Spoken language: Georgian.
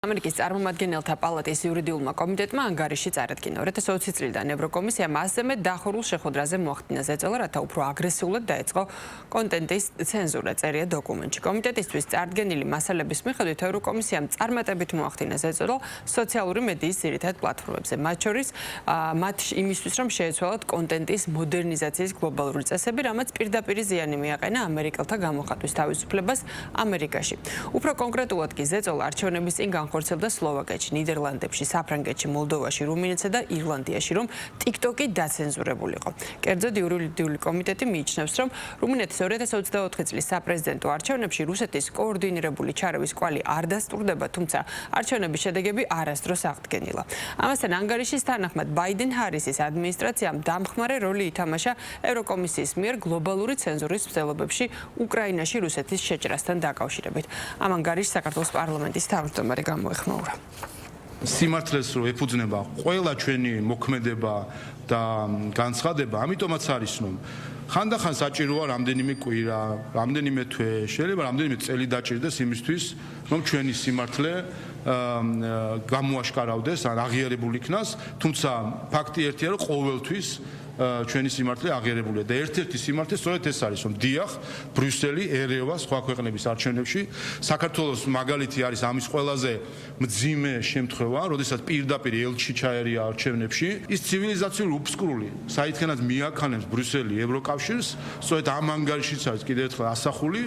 ამერიკის წარმომადგენელთა პალატის იურიდიულმა კომიტეტმა ანგარიში წარადგინა. 2020 წლიდან ევროკომისიამ ასე მეტ დახურულ შეხვედრაზე მოახდინა ზეწოლა, რათა უფრო აგრესიულად დაეწყო კონტენტის ცენზურა, წერია დოკუმენტში. კომიტეტისთვის წარდგენილი მასალების მიხედვით ევროკომისიამ წარმატებით მოახდინა ზეწოლა სოციალური მედიის ძირითად პლატფორმებზე, მათ შორის მათ იმისთვის, რომ შეეცვალათ კონტენტის მოდერნიზაციის გლობალური წესები, რამაც პირდაპირ ზიანი მიაყენა ამერიკელთა გამოხატვის თავისუფლებას ამერიკაში. უფრო კონკრეტულად კი ზეწოლა არჩევნების წინ განხორციელდა სლოვაკეთში, ნიდერლანდებში, საფრანგეთში, მოლდოვაში, რუმინეთსა და ირლანდიაში, რომ TikTok-ი დაცენზურებულიყო. კერძოდ იურიდიული კომიტეტი მიიჩნევს, რომ რუმინეთის 2024 წლის საპრეზიდენტო არჩევნებში რუსეთის კოორდინირებული ჩარევის კვალი არ დასტურდება, თუმცა არჩევნების შედეგები არასდროს აღდგენილა. ამასთან ანგარიშის თანახმად ბაიდენ-ჰარისის ადმინისტრაციამ დამხმარე როლი ითამაშა ევროკომისიის მიერ გლობალური ცენზურის მცდელობებში უკრაინაში რუსეთის შეჭრასთან დაკავშირებით. ამ ანგარიშს საქართველოს პარლამენტის თავმჯდომარე გამოეხმაურა. სიმართლეს რო ეფუძნება ყველა ჩვენი მოქმედება და განცხადება, ამიტომაც არის, რომ ხანდახან საჭიროა რამდენიმე კვირა, რამდენიმე თვე, შეიძლება რამდენიმე წელი დაჭირდეს იმისთვის, რომ ჩვენი სიმართლე გამოაშკარავდეს, ან აღიარებულ იქნას, თუმცა ფაქტი ერთია, რომ ყოველთვის ჩვენი სიმართლე აღიარებულია და ერთ-ერთი სიმართლე სწორედ ეს არის, რომ დიახ, ბრიუსელი ერევა სხვა ქვეყნების არჩევნებში, საქართველოს მაგალითი არის ამის ყველაზე მძიმე შემთხვევა, როდესაც პირდაპირ ელჩი ჩაერია არჩევნებში, ის ცივილიზაციური უფსკრული, საიდანაც მიაქანებს ბრიუსელი ევროკავშირს, სწორედ ამ ანგარიშიც არის კიდევ ერთხელ ასახული.